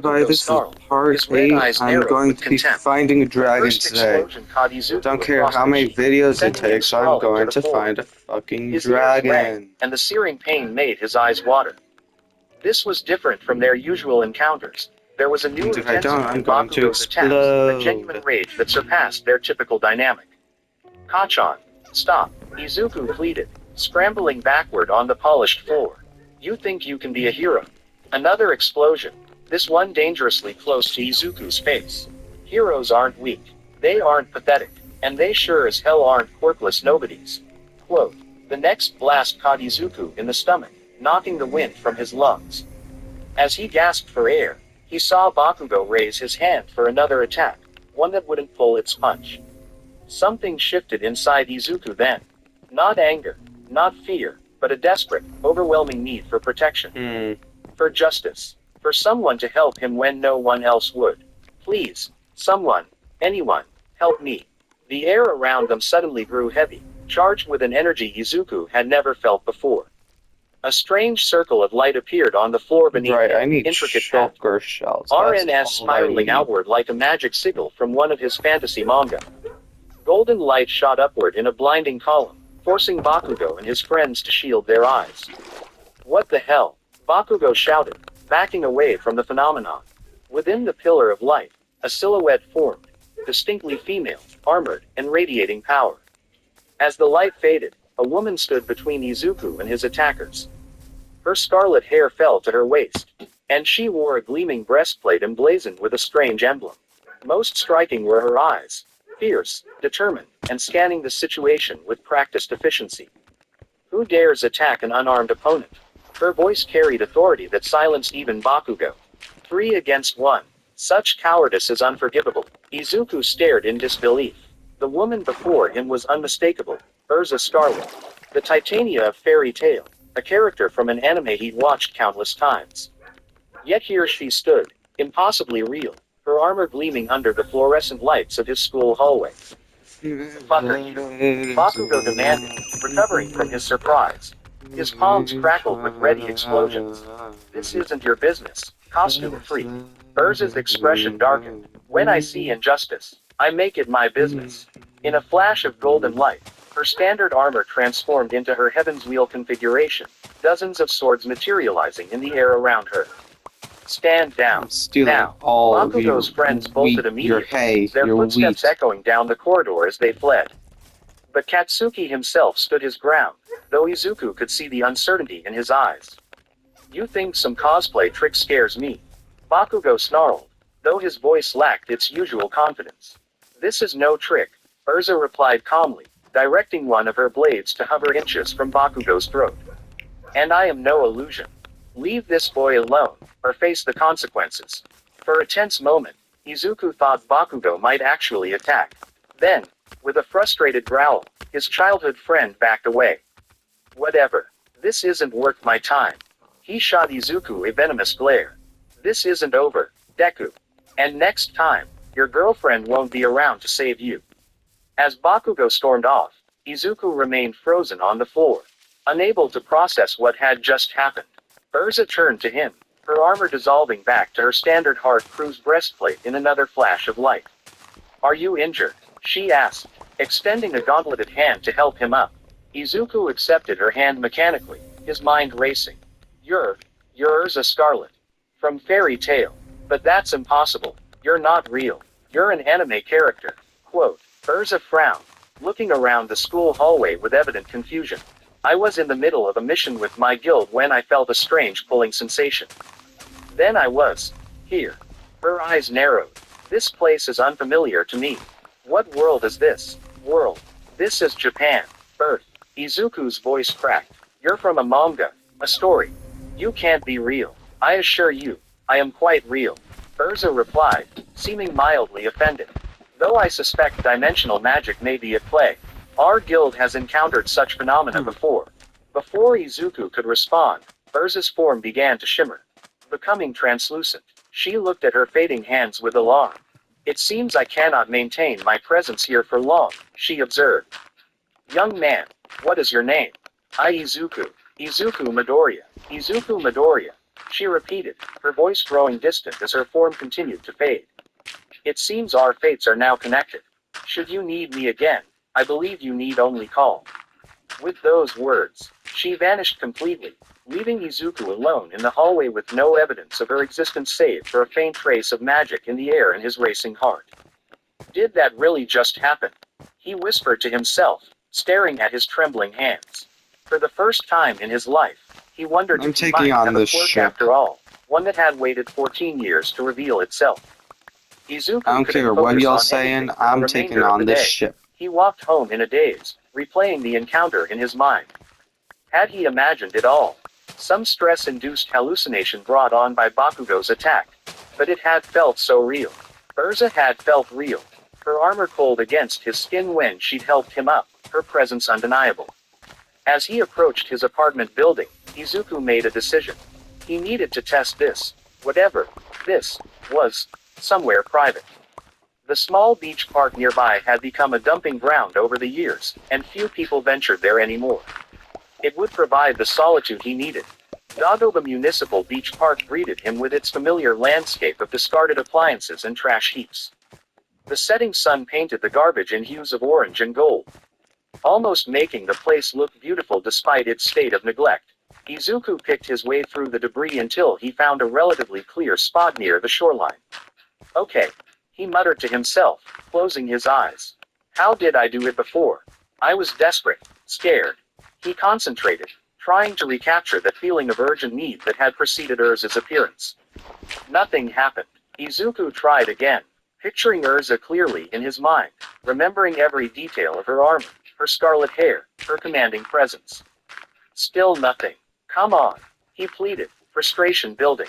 Bye, Bakugo this is snarled, part his red 8. eyes I'm narrowed going with to be contempt. finding a The dragon first today. explosion caught Izuku Don't care across how the many cheek, videos it sending him takes, I'm sprawling to going the to floor. find a fucking His ears rang, dragon. and the searing pain made his eyes water. This was different from their usual encounters. There was a new And if I don't, intensity I'm in going to Bakugo's attacks, a genuine explode. rage that surpassed their typical dynamic. Kachan, stop, Izuku pleaded, scrambling backward on the polished floor. You think you can be a hero? Another explosion, this one dangerously close to Izuku's face. Heroes aren't weak. They aren't pathetic. And they sure as hell aren't quirkless nobodies. Quote. The next blast caught Izuku in the stomach, knocking the wind from his lungs. As he gasped for air, he saw Bakugo raise his hand for another attack, one that wouldn't pull its punch. Something shifted inside Izuku then. Not anger, not fear, but a desperate, overwhelming need for protection. For justice. For someone to help him when no one else would. Please, someone, anyone, help me. The air around them suddenly grew heavy, charged with an energy Izuku had never felt before. A strange circle of light appeared on the floor beneath Right, I him, need intricate pattern. shulker shells. RNS That's all I spiraling need. outward like a magic signal from one of his fantasy manga. Golden light shot upward in a blinding column, forcing Bakugo and his friends to shield their eyes. What the hell? Bakugo shouted, backing away from the phenomenon. Within the pillar of light, a silhouette formed, distinctly female, armored, and radiating power. As the light faded, a woman stood between Izuku and his attackers. Her scarlet hair fell to her waist, and she wore a gleaming breastplate emblazoned with a strange emblem. Most striking were her eyes, fierce, determined, and scanning the situation with practiced efficiency. Who dares attack an unarmed opponent? Her voice carried authority that silenced even Bakugo. 3 against 1. Such cowardice is unforgivable. Izuku stared in disbelief. The woman before him was unmistakable, Urza Scarlet. The Titania of Fairy Tale, a character from an anime he'd watched countless times. Yet here she stood, impossibly real, her armor gleaming under the fluorescent lights of his school hallway. Fucker you, Bakugo demanded, recovering from his surprise. His palms crackled with ready explosions. This isn't your business, costume freak. Urza's expression darkened. When I see injustice, I make it my business. In a flash of golden light, her standard armor transformed into her Heaven's Wheel configuration, dozens of swords materializing in the air around her. Stand down. I'm stealing Now, all of Bakugo's friends bolted your immediately, hay, their your footsteps wheat. echoing down the corridor as they fled. But Katsuki himself stood his ground, though Izuku could see the uncertainty in his eyes. You think some cosplay trick scares me? Bakugo snarled, though his voice lacked its usual confidence. This is no trick, Urza replied calmly, directing one of her blades to hover inches from Bakugo's throat. And I am no illusion. Leave this boy alone, or face the consequences. For a tense moment, Izuku thought Bakugo might actually attack. Then, with a frustrated growl, his childhood friend backed away. Whatever. This isn't worth my time. He shot Izuku a venomous glare. This isn't over, Deku. And next time, your girlfriend won't be around to save you. As Bakugo stormed off, Izuku remained frozen on the floor, unable to process what had just happened. Urza turned to him, her armor dissolving back to her standard Heart Cruise breastplate in another flash of light. Are you injured? She asked, extending a gauntleted hand to help him up. Izuku accepted her hand mechanically, his mind racing. You're Urza Scarlet. From Fairy Tale. But that's impossible. You're not real. You're an anime character. Quote. Urza frowned, looking around the school hallway with evident confusion. I was in the middle of a mission with my guild when I felt a strange pulling sensation. Then I was here. Her eyes narrowed. This place is unfamiliar to me. What world is this? World. This is Japan. Earth. Izuku's voice cracked. You're from a manga. A story. You can't be real. I assure you, I am quite real. Urza replied, seeming mildly offended. Though I suspect dimensional magic may be at play, our guild has encountered such phenomena before. Before Izuku could respond, Urza's form began to shimmer, becoming translucent. She looked at her fading hands with alarm. It seems I cannot maintain my presence here for long, she observed. Young man, what is your name? I Izuku. Izuku Midoriya. Izuku Midoriya. She repeated, her voice growing distant as her form continued to fade. It seems our fates are now connected. Should you need me again, I believe you need only call. With those words, she vanished completely, leaving Izuku alone in the hallway with no evidence of her existence save for a faint trace of magic in the air in his racing heart. Did that really just happen? He whispered to himself, staring at his trembling hands. For the first time in his life, he wondered I'm if he might taking on have a this quirk ship. after all, one that had waited 14 years to reveal itself. Izuku I don't couldn't care what focus y'all on saying, anything for the I'm taking remainder of on the this day. ship. He walked home in a daze, replaying the encounter in his mind. Had he imagined it all? Some stress-induced hallucination brought on by Bakugo's attack. But it had felt so real. Urza had felt real. Her armor cold against his skin when she'd helped him up, her presence undeniable. As he approached his apartment building, Izuku made a decision. He needed to test this. Whatever this was, somewhere private. The small beach park nearby had become a dumping ground over the years, and few people ventured there anymore. It would provide the solitude he needed. Dagoba Municipal Beach Park greeted him with its familiar landscape of discarded appliances and trash heaps. The setting sun painted the garbage in hues of orange and gold, almost making the place look beautiful despite its state of neglect. Izuku picked his way through the debris until he found a relatively clear spot near the shoreline. Okay, he muttered to himself, closing his eyes. How did I do it before? I was desperate, scared. He concentrated, trying to recapture the feeling of urgent need that had preceded Urza's appearance. Nothing happened. Izuku tried again, picturing Urza clearly in his mind, remembering every detail of her armor, her scarlet hair, her commanding presence. Still nothing. Come on, he pleaded, frustration building.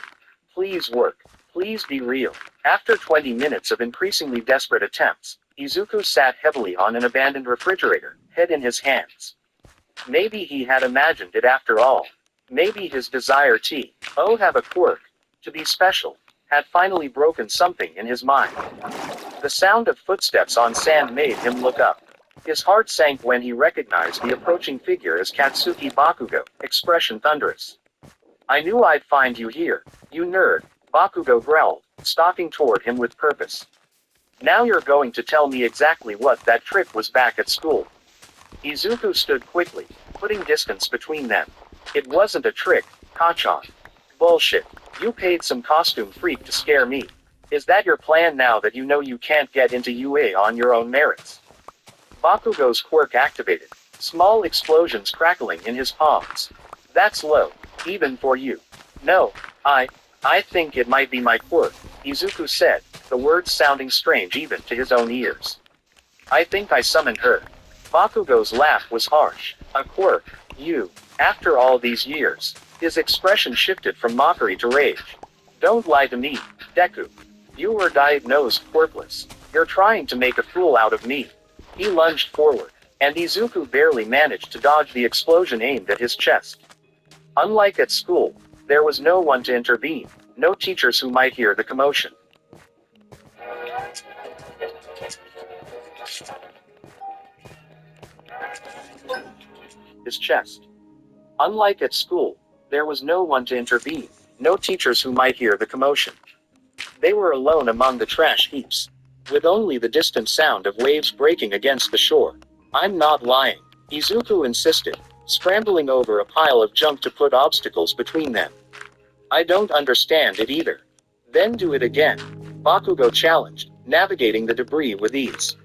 Please work. Please be real. After 20 minutes of increasingly desperate attempts, Izuku sat heavily on an abandoned refrigerator, head in his hands. Maybe he had imagined it after all. Maybe his desire to have a quirk, to be special, had finally broken something in his mind. The sound of footsteps on sand made him look up. His heart sank when he recognized the approaching figure as Katsuki Bakugo, expression thunderous. I knew I'd find you here, you nerd, Bakugo growled, stalking toward him with purpose. Now you're going to tell me exactly what that trick was back at school. Izuku stood quickly, putting distance between them. It wasn't a trick, Kachan. Bullshit. You paid some costume freak to scare me. Is that your plan now that you know you can't get into UA on your own merits? Bakugo's quirk activated, small explosions crackling in his palms. That's low, even for you. No, I think it might be my quirk, Izuku said, the words sounding strange even to his own ears. I think I summoned her. Bakugo's laugh was harsh. A quirk, you. After all these years, his expression shifted from mockery to rage. Don't lie to me, Deku. You were diagnosed quirkless. You're trying to make a fool out of me. He lunged forward, and Izuku barely managed to dodge the explosion aimed at his chest. Unlike at school, there was no one to intervene, no teachers who might hear the commotion. His chest. Unlike at school, there was no one to intervene, no teachers who might hear the commotion. They were alone among the trash heaps, with only the distant sound of waves breaking against the shore. I'm not lying, Izuku insisted, scrambling over a pile of junk to put obstacles between them. I don't understand it either. Then do it again, Bakugo challenged, navigating the debris with ease.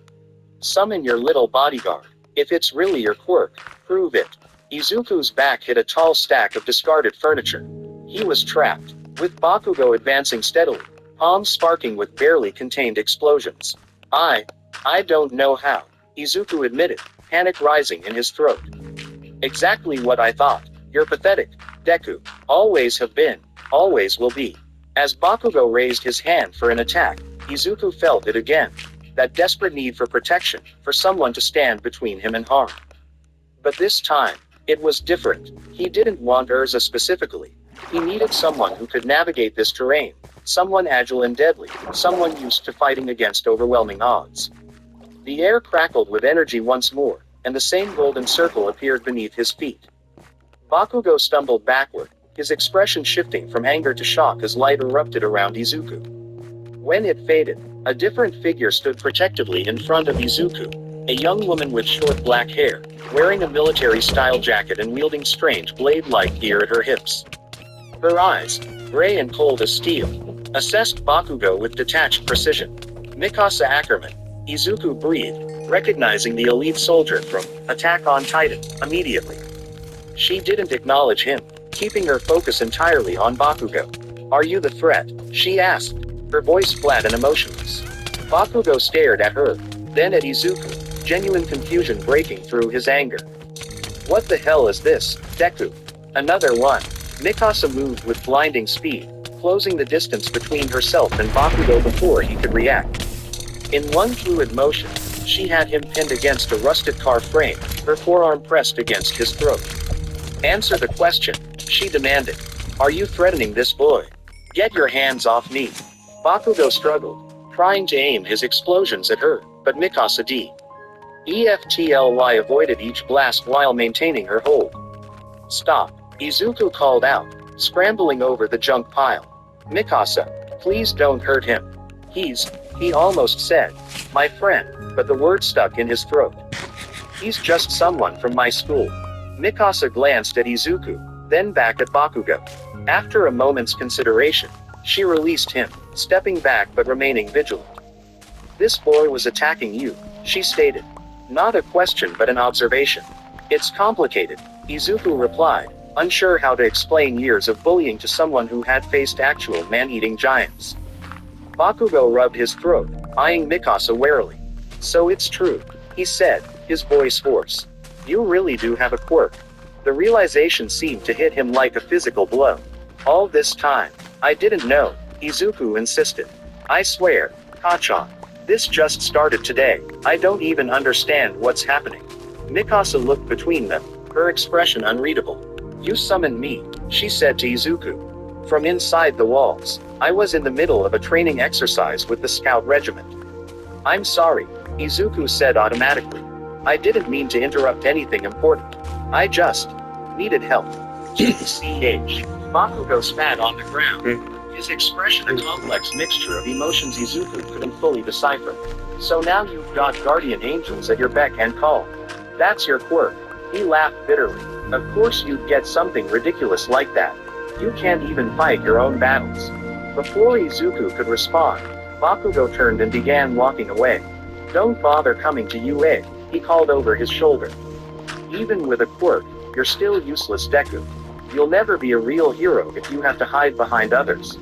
Summon your little bodyguard. If it's really your quirk, prove it. Izuku's back hit a tall stack of discarded furniture. He was trapped, with Bakugo advancing steadily, palms sparking with barely contained explosions. I don't know how, Izuku admitted, panic rising in his throat. Exactly what I thought. You're pathetic, Deku. Always have been, always will be. As Bakugo raised his hand for an attack, Izuku felt it again. That desperate need for protection, for someone to stand between him and harm. But this time, it was different. He didn't want Urza specifically. He needed someone who could navigate this terrain, someone agile and deadly, someone used to fighting against overwhelming odds. The air crackled with energy once more, and the same golden circle appeared beneath his feet. Bakugo stumbled backward, his expression shifting from anger to shock as light erupted around Izuku. When it faded, a different figure stood protectively in front of Izuku, a young woman with short black hair, wearing a military-style jacket and wielding strange blade-like gear at her hips. Her eyes, gray and cold as steel, assessed Bakugo with detached precision. Mikasa Ackerman, Izuku breathed, recognizing the elite soldier from Attack on Titan immediately. She didn't acknowledge him, keeping her focus entirely on Bakugo. Are you the threat? She asked, her voice flat and emotionless. Bakugo stared at her, then at Izuku, genuine confusion breaking through his anger. What the hell is this, Deku? Another one. Mikasa moved with blinding speed, closing the distance between herself and Bakugo before he could react. In one fluid motion, she had him pinned against a rusted car frame, her forearm pressed against his throat. Answer the question, she demanded. Are you threatening this boy? Get your hands off me. Bakugo struggled, trying to aim his explosions at her, but Mikasa EFTLY avoided each blast while maintaining her hold. Stop, Izuku called out, scrambling over the junk pile. Mikasa, please don't hurt him. He almost said, my friend, but the word stuck in his throat. He's just someone from my school. Mikasa glanced at Izuku, then back at Bakugo. After a moment's consideration, she released him, stepping back but remaining vigilant. This boy was attacking you, she stated. Not a question but an observation. It's complicated, Izuku replied, unsure how to explain years of bullying to someone who had faced actual man-eating giants. Bakugo rubbed his throat, eyeing Mikasa warily. So it's true, he said, his voice hoarse. You really do have a quirk. The realization seemed to hit him like a physical blow. All this time, I didn't know, Izuku insisted. I swear, Kachan. This just started today, I don't even understand what's happening. Mikasa looked between them, her expression unreadable. You summoned me, she said to Izuku. From inside the walls, I was in the middle of a training exercise with the scout regiment. I'm sorry, Izuku said automatically. I didn't mean to interrupt anything important. I just needed help. CH. Bakugo spat on the ground. His expression a complex mixture of emotions Izuku couldn't fully decipher. So now you've got guardian angels at your beck and call. That's your quirk. He laughed bitterly. Of course you'd get something ridiculous like that. You can't even fight your own battles. Before Izuku could respond, Bakugo turned and began walking away. Don't bother coming to UA, he called over his shoulder. Even with a quirk, you're still useless, Deku. You'll never be a real hero if you have to hide behind others.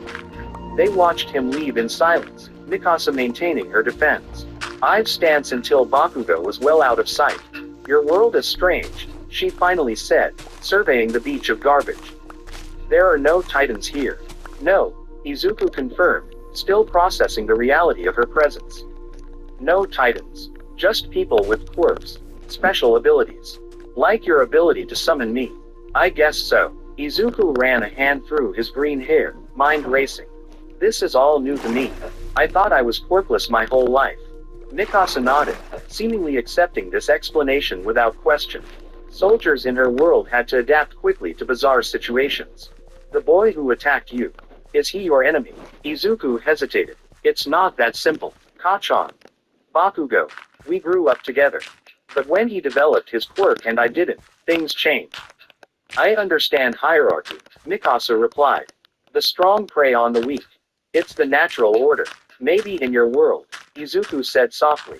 They watched him leave in silence, Mikasa maintaining her defense. I'd stance until Bakugo was well out of sight. Your world is strange, she finally said, surveying the beach of garbage. There are no titans here. No, Izuku confirmed, still processing the reality of her presence. No titans. Just people with quirks. Special abilities. Like your ability to summon me. I guess so. Izuku ran a hand through his green hair, mind racing. This is all new to me. I thought I was quirkless my whole life. Mikasa nodded, seemingly accepting this explanation without question. Soldiers in her world had to adapt quickly to bizarre situations. The boy who attacked you. Is he your enemy? Izuku hesitated. It's not that simple. Kachan. Bakugo. We grew up together. But when he developed his quirk and I didn't, things changed. I understand hierarchy, Mikasa replied. The strong prey on the weak. It's the natural order. Maybe in your world, Izuku said softly.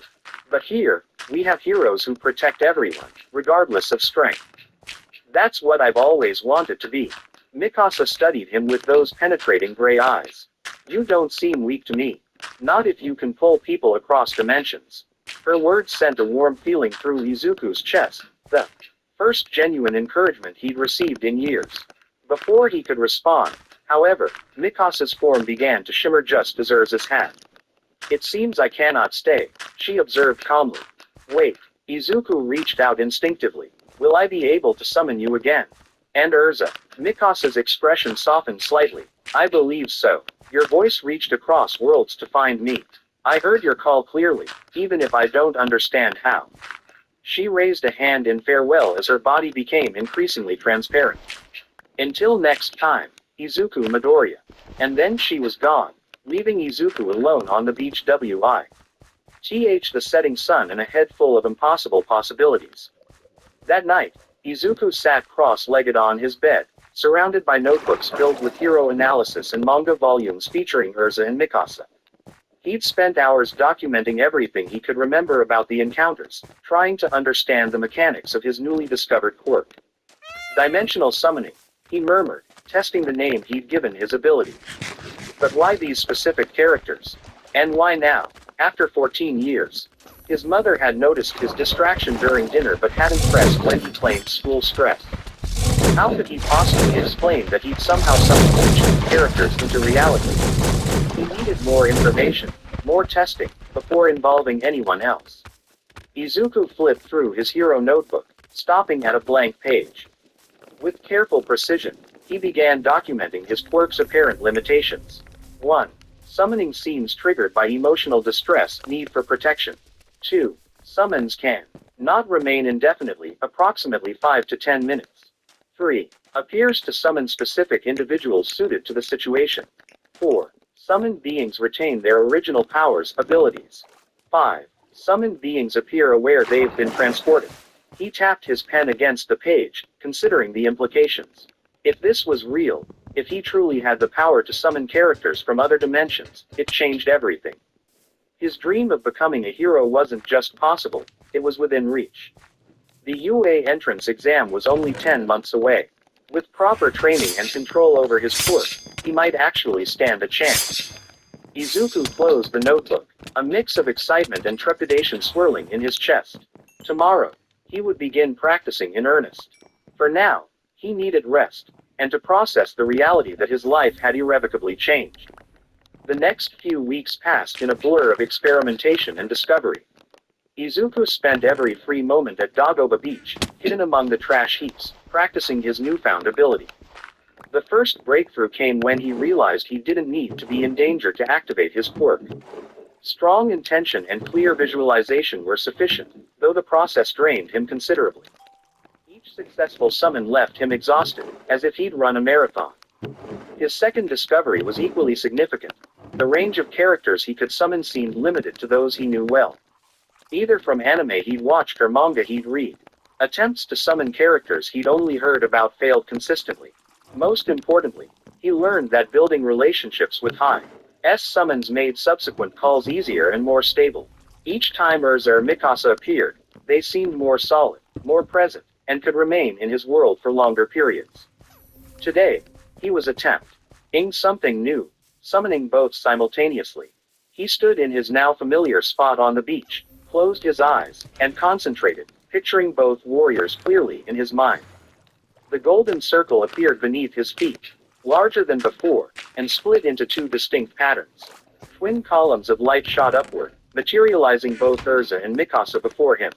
But here, we have heroes who protect everyone, regardless of strength. That's what I've always wanted to be. Mikasa studied him with those penetrating gray eyes. You don't seem weak to me. Not if you can pull people across dimensions. Her words sent a warm feeling through Izuku's chest, the first genuine encouragement he'd received in years. Before he could respond, however, Mikasa's form began to shimmer just as Urza's had. It seems I cannot stay, she observed calmly. Wait, Izuku reached out instinctively. Will I be able to summon you again? And Urza, Mikasa's expression softened slightly. I believe so. Your voice reached across worlds to find me. I heard your call clearly, even if I don't understand how. She raised a hand in farewell as her body became increasingly transparent. Until next time, Izuku Midoriya. And then she was gone, leaving Izuku alone on the beach. The setting sun and a head full of impossible possibilities. That night, Izuku sat cross-legged on his bed, surrounded by notebooks filled with hero analysis and manga volumes featuring Urza and Mikasa. He'd spent hours documenting everything he could remember about the encounters, trying to understand the mechanics of his newly discovered quirk. Dimensional summoning, he murmured, testing the name he'd given his ability. But why these specific characters? And why now, after 14 years? His mother had noticed his distraction during dinner but hadn't pressed when he claimed school stress. How could he possibly explain that he'd somehow summoned ancient characters into reality? He needed more information, more testing, before involving anyone else. Izuku flipped through his hero notebook, stopping at a blank page. With careful precision, he began documenting his quirk's apparent limitations. 1. Summoning scenes triggered by emotional distress, need for protection. 2. Summons can not remain indefinitely, approximately 5 to 10 minutes. 3. Appears to summon specific individuals suited to the situation. 4. Summoned beings retain their original powers, abilities. 5. Summoned beings appear aware they've been transported. He tapped his pen against the page, considering the implications. If this was real, if he truly had the power to summon characters from other dimensions, it changed everything. His dream of becoming a hero wasn't just possible, it was within reach. The UA entrance exam was only 10 months away. With proper training and control over his quirk, he might actually stand a chance. Izuku closed the notebook, a mix of excitement and trepidation swirling in his chest. Tomorrow, he would begin practicing in earnest. For now, he needed rest, and to process the reality that his life had irrevocably changed. The next few weeks passed in a blur of experimentation and discovery. Izuku spent every free moment at Dagoba Beach, hidden among the trash heaps, practicing his newfound ability. The first breakthrough came when he realized he didn't need to be in danger to activate his quirk. Strong intention and clear visualization were sufficient, though the process drained him considerably. Each successful summon left him exhausted, as if he'd run a marathon. His second discovery was equally significant. The range of characters he could summon seemed limited to those he knew well. Either from anime he'd watched or manga he'd read. Attempts to summon characters he'd only heard about failed consistently. Most importantly, he learned that building relationships with high-S summons made subsequent calls easier and more stable. Each time Urza or Mikasa appeared, they seemed more solid, more present, and could remain in his world for longer periods. Today, he was attempting something new, summoning both simultaneously. He stood in his now familiar spot on the beach, closed his eyes, and concentrated, picturing both warriors clearly in his mind. The golden circle appeared beneath his feet, larger than before, and split into two distinct patterns. Twin columns of light shot upward, materializing both Urza and Mikasa before him.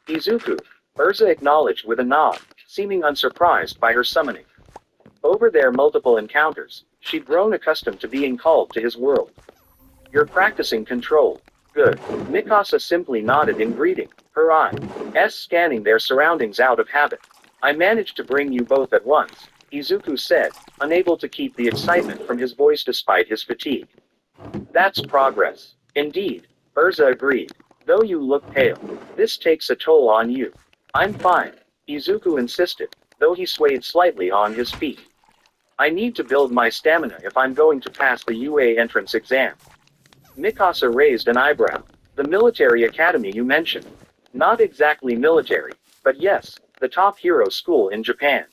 Izuku, Urza acknowledged with a nod, seeming unsurprised by her summoning. Over their multiple encounters, she'd grown accustomed to being called to his world. You're practicing control. Good. Mikasa simply nodded in greeting, her eyes scanning their surroundings out of habit. I managed to bring you both at once, Izuku said, unable to keep the excitement from his voice despite his fatigue. That's progress. Indeed, Urza agreed. Though you look pale, this takes a toll on you. I'm fine, Izuku insisted, though he swayed slightly on his feet. I need to build my stamina if I'm going to pass the UA entrance exam. Mikasa raised an eyebrow. The military academy you mentioned. Not exactly military, but yes, the top hero school in Japan.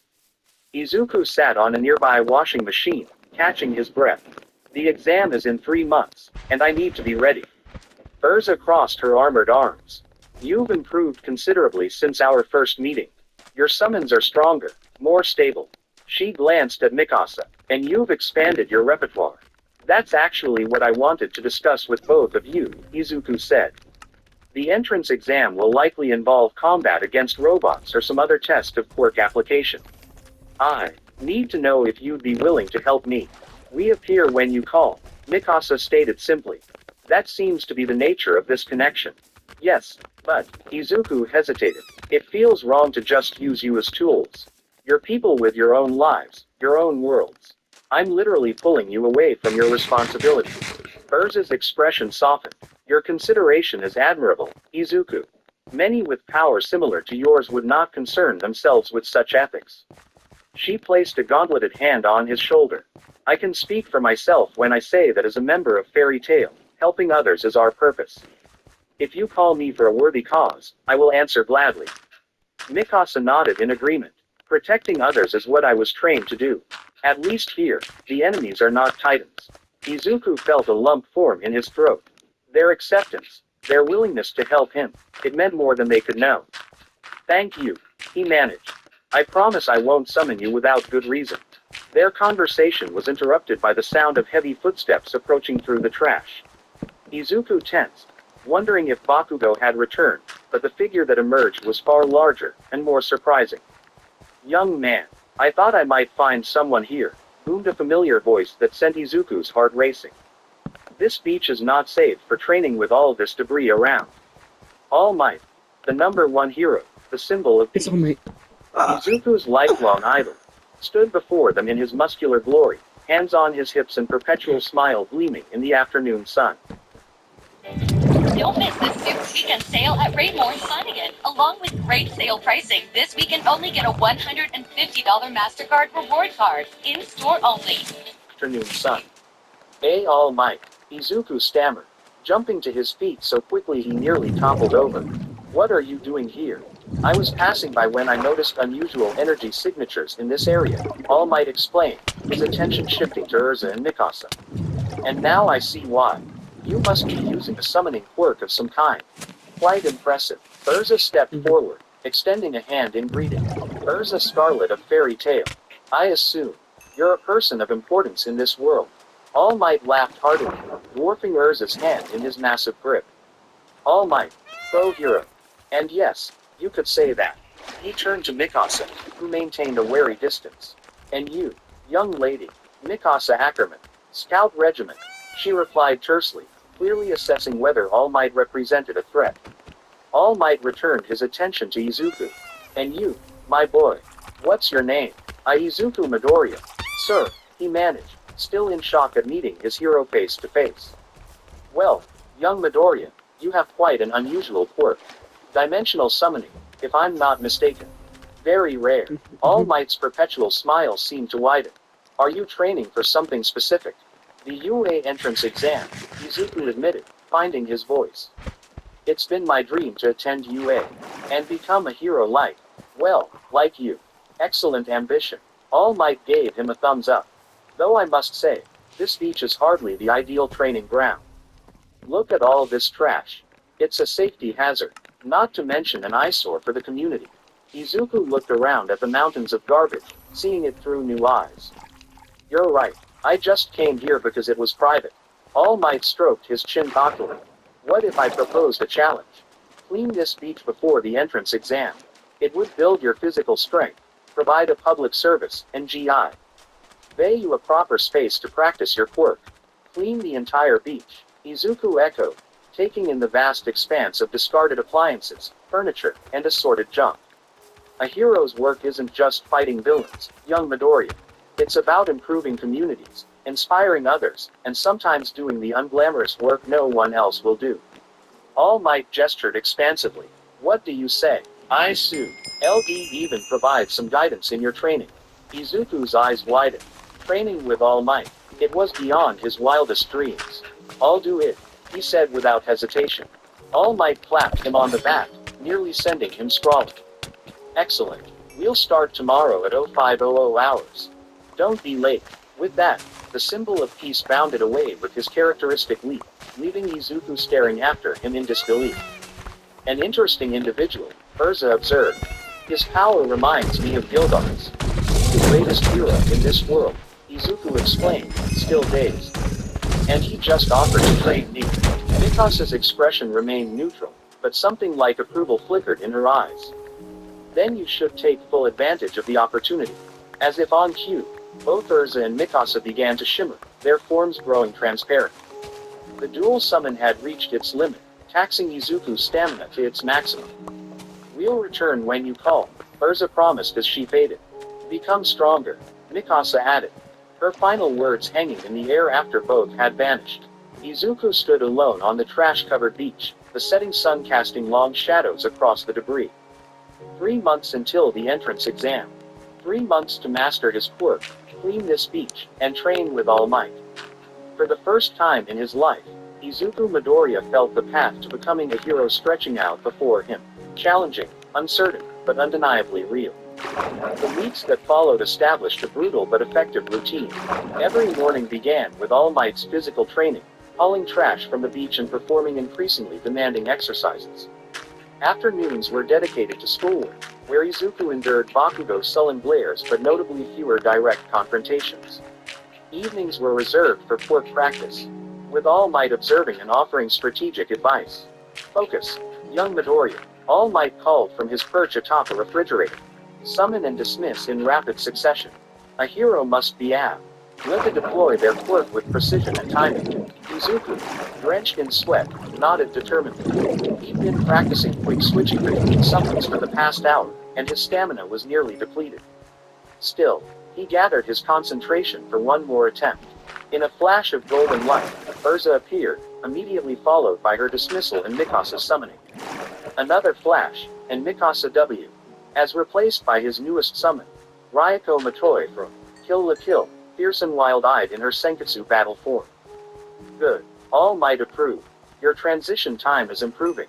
Izuku sat on a nearby washing machine, catching his breath. The exam is in 3 months, and I need to be ready. Urza crossed her armored arms. You've improved considerably since our first meeting. Your summons are stronger, more stable. She glanced at Mikasa. And you've expanded your repertoire. That's actually what I wanted to discuss with both of you, Izuku said. The entrance exam will likely involve combat against robots or some other test of quirk application. I need to know if you'd be willing to help me. We appear when you call, Mikasa stated simply. That seems to be the nature of this connection. Yes, but, Izuku hesitated. It feels wrong to just use you as tools. You're people with your own lives, your own worlds. I'm literally pulling you away from your responsibility. Urza's expression softened. Your consideration is admirable, Izuku. Many with power similar to yours would not concern themselves with such ethics. She placed a gauntleted hand on his shoulder. I can speak for myself when I say that as a member of Fairy Tail, helping others is our purpose. If you call me for a worthy cause, I will answer gladly. Mikasa nodded in agreement. Protecting others is what I was trained to do. At least here, the enemies are not titans. Izuku felt a lump form in his throat. Their acceptance, their willingness to help him, it meant more than they could know. Thank you, he managed. I promise I won't summon you without good reason. Their conversation was interrupted by the sound of heavy footsteps approaching through the trash. Izuku tensed, wondering if Bakugo had returned, but the figure that emerged was far larger and more surprising. Young man, I thought I might find someone here, boomed a familiar voice that sent Izuku's heart racing. This beach is not safe for training with all this debris around. All Might, the #1 hero, the symbol of peace. Izuku's lifelong idol, stood before them in his muscular glory, hands on his hips and perpetual smile gleaming in the afternoon sun. Don't miss the Super Weekend sale at Raymore in Flanagan. Along with great sale pricing, this weekend only get a $150 MasterCard reward card. In-store only. Afternoon sun. All Might, Izuku stammered, jumping to his feet so quickly he nearly toppled over. What are you doing here? I was passing by when I noticed unusual energy signatures in this area, All Might explained, his attention shifting to Urza and Mikasa. And now I see why. You must be using a summoning quirk of some kind. Quite impressive. Urza stepped forward, extending a hand in greeting. Urza Scarlet of Fairy Tail. I assume you're a person of importance in this world. All Might laughed heartily, dwarfing Urza's hand in his massive grip. All Might, pro hero. And yes, you could say that. He turned to Mikasa, who maintained a wary distance. And you, young lady, Mikasa Ackerman, Scout Regiment, she replied tersely, clearly assessing whether All Might represented a threat. All Might returned his attention to Izuku. And you, my boy, what's your name? Izuku Midoriya. Sir, he managed, still in shock at meeting his hero face to face. Well, young Midoriya, you have quite an unusual quirk. Dimensional summoning, if I'm not mistaken. Very rare. All Might's perpetual smile seemed to widen. Are you training for something specific? The UA entrance exam, Izuku admitted, finding his voice. It's been my dream to attend UA, and become a hero like you. Excellent ambition. All Might gave him a thumbs up. Though I must say, this beach is hardly the ideal training ground. Look at all this trash. It's a safety hazard, not to mention an eyesore for the community. Izuku looked around at the mountains of garbage, seeing it through new eyes. You're right. I just came here because it was private. All Might stroked his chin thoughtfully. What if I proposed a challenge? Clean this beach before the entrance exam. It would build your physical strength, provide a public service, and GI. Pay you a proper space to practice your quirk. Clean the entire beach. Izuku echoed, taking in the vast expanse of discarded appliances, furniture, and assorted junk. A hero's work isn't just fighting villains, young Midoriya. It's about improving communities, inspiring others, and sometimes doing the unglamorous work no one else will do. All Might gestured expansively. What do you say? I sue. LD even provides some guidance in your training. Izuku's eyes widened. Training with All Might. It was beyond his wildest dreams. I'll do it, he said without hesitation. All Might clapped him on the back, nearly sending him sprawling. Excellent. We'll start tomorrow at 0500 hours. Don't be late. With that, the symbol of peace bounded away with his characteristic leap, leaving Izuku staring after him in disbelief. An interesting individual, Urza observed. His power reminds me of Gildar's. The greatest hero in this world, Izuku explained, still dazed. And he just offered to train me. Mikasa's expression remained neutral, but something like approval flickered in her eyes. Then you should take full advantage of the opportunity. As if on cue, both Urza and Mikasa began to shimmer, their forms growing transparent. The dual summon had reached its limit, taxing Izuku's stamina to its maximum. We'll return when you call, Urza promised as she faded. Become stronger, Mikasa added, her final words hanging in the air after both had vanished. Izuku stood alone on the trash-covered beach, the setting sun casting long shadows across the debris. 3 months until the entrance exam. 3 months to master his quirk, clean this beach, and train with all might. For the first time in his life, Izuku Midoriya felt the path to becoming a hero stretching out before him. Challenging, uncertain, but undeniably real. The weeks that followed established a brutal but effective routine. Every morning began with All Might's physical training, hauling trash from the beach and performing increasingly demanding exercises. Afternoons were dedicated to schoolwork, where Izuku endured Bakugo's sullen glares but notably fewer direct confrontations. Evenings were reserved for quirk practice, with All Might observing and offering strategic advice. Focus, young Midoriya, All Might called from his perch atop a refrigerator. Summon and dismiss in rapid succession. A hero must be apt to deploy their quirk with precision and timing. Izuku, drenched in sweat, nodded determinedly. He'd been practicing quick switching between summons for the past hour, and his stamina was nearly depleted. Still, he gathered his concentration for one more attempt. In a flash of golden light, Urza appeared, immediately followed by her dismissal and Mikasa's summoning. Another flash, and Mikasa W. as replaced by his newest summon, Ryoko Matoi from Kill la Kill, fierce and wild-eyed in her Senketsu battle form. Good. All Might approve. Your transition time is improving.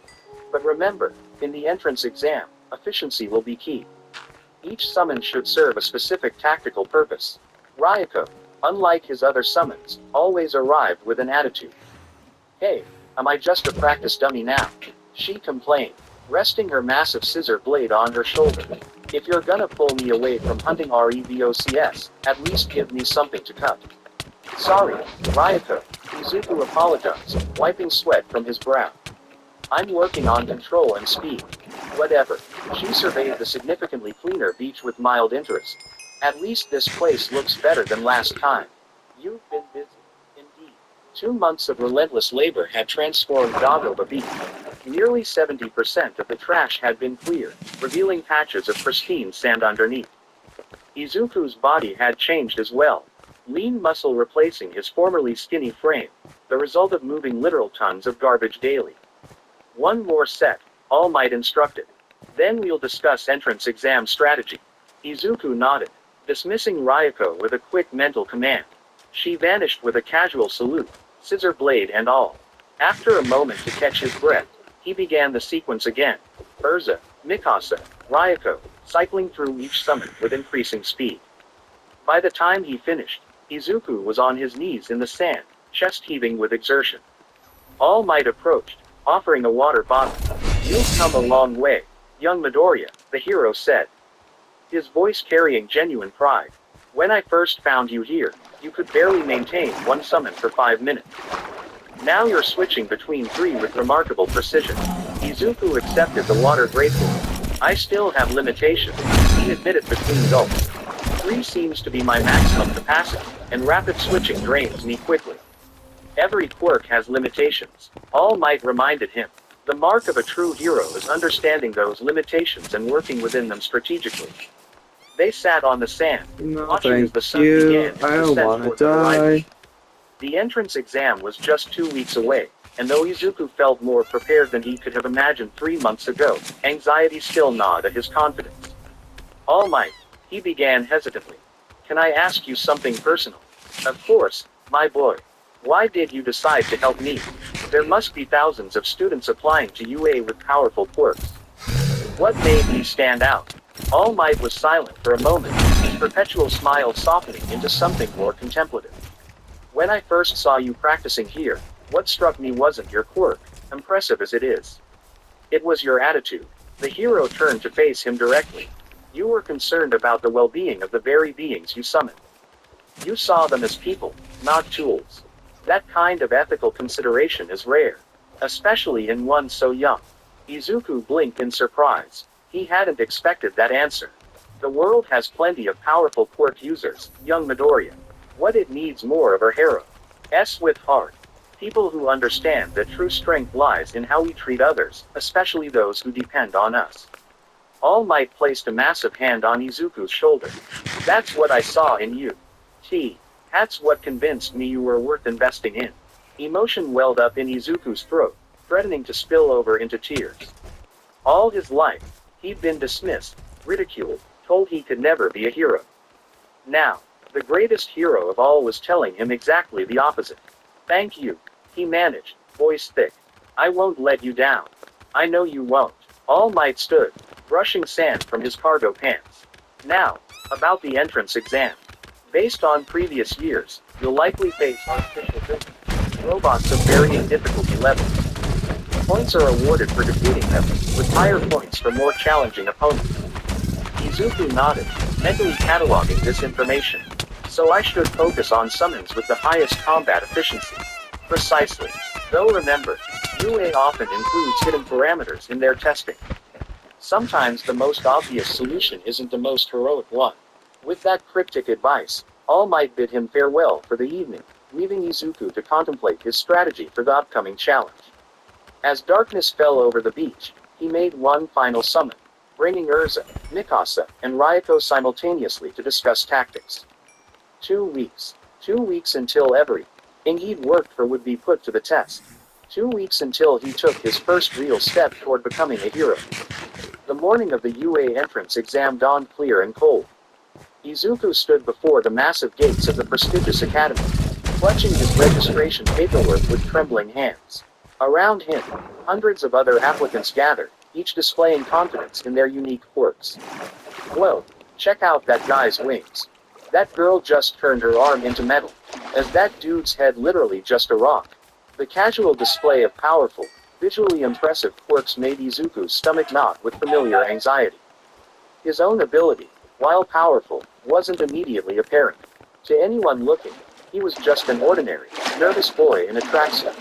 But remember, in the entrance exam, efficiency will be key. Each summon should serve a specific tactical purpose. Ryoko, unlike his other summons, always arrived with an attitude. Hey, am I just a practice dummy now? She complained, resting her massive scissor blade on her shoulder. If you're gonna pull me away from hunting REVOCS, at least give me something to cut. Sorry, Ryoko, Izuku apologized, wiping sweat from his brow. I'm working on control and speed. Whatever. She surveyed the significantly cleaner beach with mild interest. At least this place looks better than last time. You've been busy. Indeed. 2 months of relentless labor had transformed Dagoba Beach. Nearly 70% of the trash had been cleared, revealing patches of pristine sand underneath. Izuku's body had changed as well. Lean muscle replacing his formerly skinny frame, the result of moving literal tons of garbage daily. One more set, All Might instructed. Then we'll discuss entrance exam strategy. Izuku nodded, dismissing Ryoko with a quick mental command. She vanished with a casual salute, scissor blade and all. After a moment to catch his breath, he began the sequence again. Urza, Mikasa, Ryoko, cycling through each summon with increasing speed. By the time he finished, Izuku was on his knees in the sand, chest heaving with exertion. All Might approached, offering a water bottle. You've come a long way, young Midoriya, the hero said, his voice carrying genuine pride. When I first found you here, you could barely maintain one summon for 5 minutes. Now you're switching between 3 with remarkable precision. Izuku accepted the water gratefully. I still have limitations, he admitted between gulps. 3 seems to be my maximum capacity, and rapid switching drains me quickly. Every quirk has limitations, All Might reminded him. The mark of a true hero is understanding those limitations and working within them strategically. They sat on the sand, No, watching as the thank sun you. began to I don't descend wanna toward the horizon. die. The entrance exam was just 2 weeks away, and though Izuku felt more prepared than he could have imagined 3 months ago, anxiety still gnawed at his confidence. All Might, he began hesitantly. Can I ask you something personal? Of course, my boy. Why did you decide to help me? There must be thousands of students applying to UA with powerful quirks. What made me stand out? All Might was silent for a moment, his perpetual smile softening into something more contemplative. When I first saw you practicing here, what struck me wasn't your quirk, impressive as it is. It was your attitude. The hero turned to face him directly. You were concerned about the well-being of the very beings you summoned. You saw them as people, not tools. That kind of ethical consideration is rare, especially in one so young. Izuku blinked in surprise. He hadn't expected that answer. The world has plenty of powerful quirk users, young Midoriya. What it needs more of are heroes with heart. People who understand that true strength lies in how we treat others, especially those who depend on us. All Might placed a massive hand on Izuku's shoulder. That's what I saw in you. That's what convinced me you were worth investing in. Emotion welled up in Izuku's throat, threatening to spill over into tears. All his life, he'd been dismissed, ridiculed, told he could never be a hero. Now, the greatest hero of all was telling him exactly the opposite. Thank you, he managed, voice thick. I won't let you down. I know you won't. All Might stood, brushing sand from his cargo pants. Now, about the entrance exam. Based on previous years, you'll likely face artificial vision, robots of varying difficulty levels. Points are awarded for defeating them, with higher points for more challenging opponents. Izuku nodded, mentally cataloging this information. So I should focus on summons with the highest combat efficiency. Precisely. Though remember, UA often includes hidden parameters in their testing. Sometimes the most obvious solution isn't the most heroic one. With that cryptic advice, All Might bid him farewell for the evening, leaving Izuku to contemplate his strategy for the upcoming challenge. As darkness fell over the beach, he made one final summon, bringing Urza, Mikasa, and Ryoko simultaneously to discuss tactics. 2 weeks. 2 weeks until everything he'd worked for would be put to the test. 2 weeks until he took his first real step toward becoming a hero. The morning of the UA entrance exam dawned clear and cold. Izuku stood before the massive gates of the prestigious academy, clutching his registration paperwork with trembling hands. Around him, hundreds of other applicants gathered, each displaying confidence in their unique quirks. Whoa, check out that guy's wings. That girl just turned her arm into metal. As that dude's head literally just a rock. The casual display of powerful, visually impressive quirks made Izuku's stomach knot with familiar anxiety. His own ability, while powerful, wasn't immediately apparent. To anyone looking, he was just an ordinary, nervous boy in a tracksuit.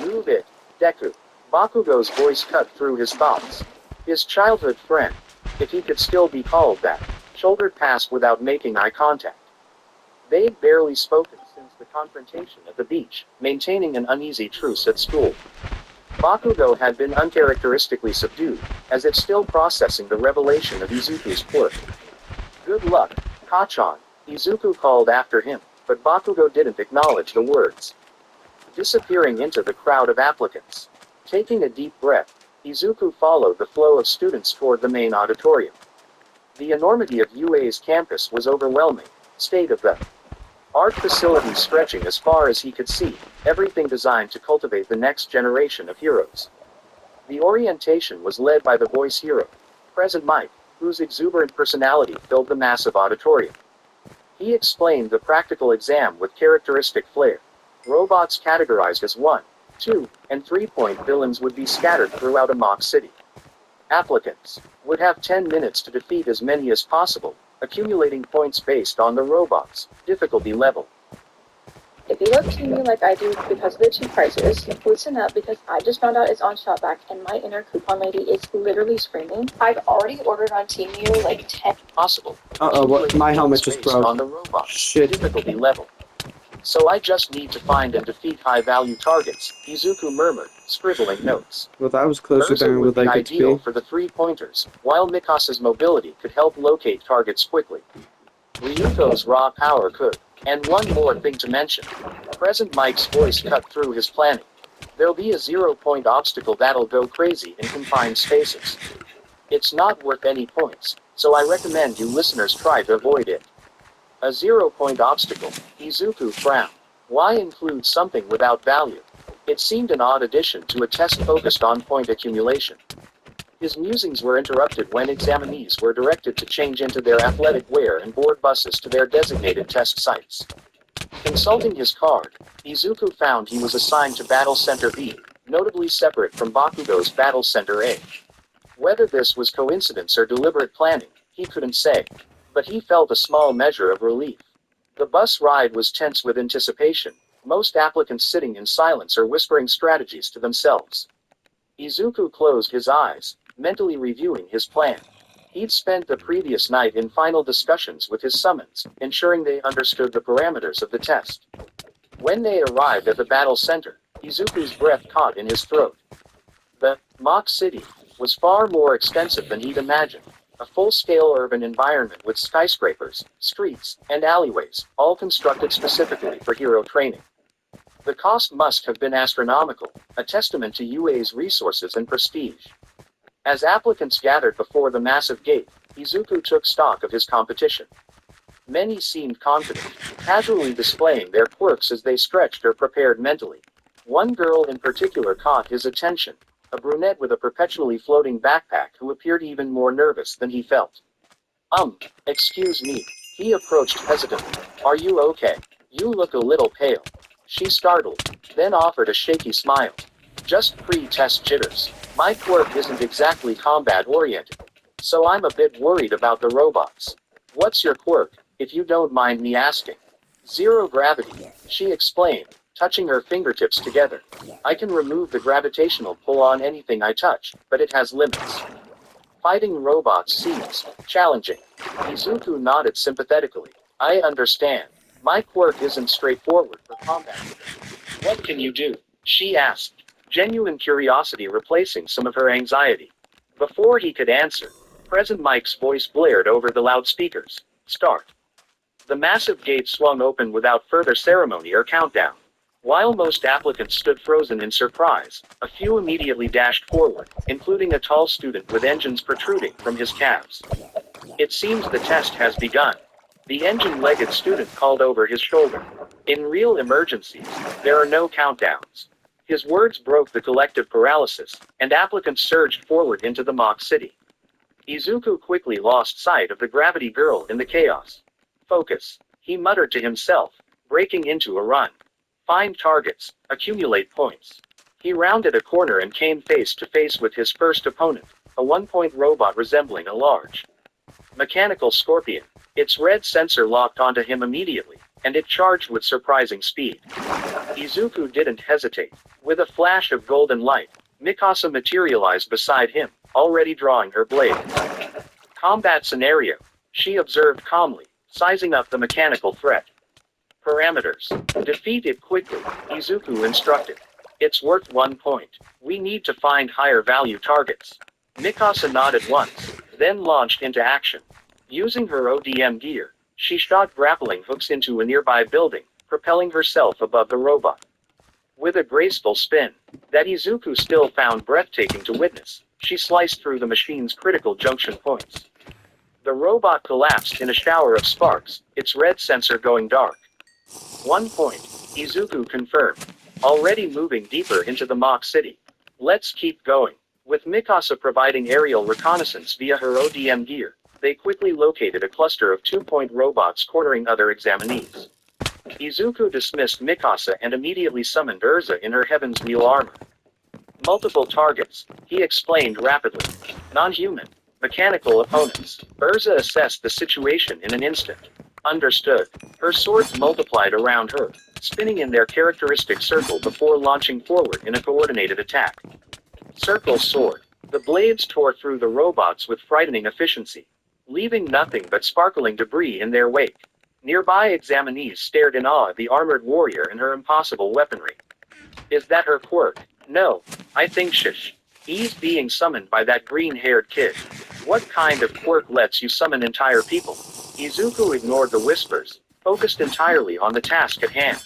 Move it, Deku. Bakugo's voice cut through his thoughts. His childhood friend, if he could still be called that, shouldered past without making eye contact. They'd barely spoken since the confrontation at the beach, maintaining an uneasy truce at school. Bakugo had been uncharacteristically subdued, as if still processing the revelation of Izuku's quirk. Good luck, Kachan, Izuku called after him, but Bakugo didn't acknowledge the words. Disappearing into the crowd of applicants. Taking a deep breath, Izuku followed the flow of students toward the main auditorium. The enormity of UA's campus was overwhelming, state of the art facilities stretching as far as he could see, everything designed to cultivate the next generation of heroes. The orientation was led by the voice hero, Present Mike, whose exuberant personality filled the massive auditorium. He explained the practical exam with characteristic flair. Robots categorized as 1, 2, and 3-point villains would be scattered throughout a mock city. Applicants would have 10 minutes to defeat as many as possible, accumulating points based on the robot's difficulty level. If you look to me like I do because of the cheap prices, listen up because I just found out it's on Shopback and my inner coupon lady is literally screaming. I've already ordered on Temu like 10 Possible. What? My helmet just Based broke. on the robot's Shit. difficulty level. So I just need to find and defeat high-value targets, Izuku murmured, scribbling notes. Well, that was closer Urza than I would would be like it to ideal be. for the 3-pointers, while Mikasa's mobility could help locate targets quickly. Ryuko's raw power could. And one more thing to mention. Present Mike's voice cut through his planning. There'll be a 0-point obstacle that'll go crazy in confined spaces. It's not worth any points, so I recommend you listeners try to avoid it. A 0-point obstacle, Izuku frowned. Why include something without value? It seemed an odd addition to a test focused on point accumulation. His musings were interrupted when examinees were directed to change into their athletic wear and board buses to their designated test sites. Consulting his card, Izuku found he was assigned to Battle Center B, notably separate from Bakugo's Battle Center A. Whether this was coincidence or deliberate planning, he couldn't say. But he felt a small measure of relief. The bus ride was tense with anticipation, most applicants sitting in silence or whispering strategies to themselves. Izuku closed his eyes, mentally reviewing his plan. He'd spent the previous night in final discussions with his summons, ensuring they understood the parameters of the test. When they arrived at the battle center, Izuku's breath caught in his throat. The mock city was far more extensive than he'd imagined. A full-scale urban environment with skyscrapers, streets, and alleyways, all constructed specifically for hero training. The cost must have been astronomical, a testament to UA's resources and prestige. As applicants gathered before the massive gate, Izuku took stock of his competition. Many seemed confident, casually displaying their quirks as they stretched or prepared mentally. One girl in particular caught his attention, a brunette with a perpetually floating backpack who appeared even more nervous than he felt. Excuse me. He approached hesitantly. Are you okay? You look a little pale. She startled, then offered a shaky smile. Just pre-test jitters. My quirk isn't exactly combat-oriented, so I'm a bit worried about the robots. What's your quirk, if you don't mind me asking? Zero gravity, she explained, touching her fingertips together. I can remove the gravitational pull on anything I touch, but it has limits. Fighting robots seems challenging. Izuku nodded sympathetically. I understand. My quirk isn't straightforward for combat. What can you do? She asked, genuine curiosity replacing some of her anxiety. Before he could answer, President Mike's voice blared over the loudspeakers. Start. The massive gate swung open without further ceremony or countdown. While most applicants stood frozen in surprise, a few immediately dashed forward, including a tall student with engines protruding from his calves. It seems the test has begun. The engine-legged student called over his shoulder. In real emergencies, there are no countdowns. His words broke the collective paralysis, and applicants surged forward into the mock city. Izuku quickly lost sight of the gravity girl in the chaos. Focus, he muttered to himself, breaking into a run. Find targets, accumulate points. He rounded a corner and came face to face with his first opponent, a one-point robot resembling a large mechanical scorpion. Its red sensor locked onto him immediately, and it charged with surprising speed. Izuku didn't hesitate. With a flash of golden light, Mikasa materialized beside him, already drawing her blade. Combat scenario, she observed calmly, sizing up the mechanical threat. Parameters. Defeat it quickly, Izuku instructed. It's worth 1 point. We need to find higher value targets. Mikasa nodded once, then launched into action. Using her ODM gear, she shot grappling hooks into a nearby building, propelling herself above the robot. With a graceful spin, that Izuku still found breathtaking to witness, she sliced through the machine's critical junction points. The robot collapsed in a shower of sparks, its red sensor going dark. 1 point, Izuku confirmed, already moving deeper into the mock city. Let's keep going. With Mikasa providing aerial reconnaissance via her ODM gear, they quickly located a cluster of 2-point robots cornering other examinees. Izuku dismissed Mikasa and immediately summoned Urza in her Heaven's Wheel armor. Multiple targets, he explained rapidly. Non-human, mechanical opponents. Urza assessed the situation in an instant. Understood. Her swords multiplied around her, spinning in their characteristic circle before launching forward in a coordinated attack. Circle sword. The blades tore through the robots with frightening efficiency, leaving nothing but sparkling debris in their wake. Nearby examinees stared in awe at the armored warrior and her impossible weaponry. Is that her quirk? No, I think he's being summoned by that green-haired kid. What kind of quirk lets you summon entire people? Izuku ignored the whispers, focused entirely on the task at hand.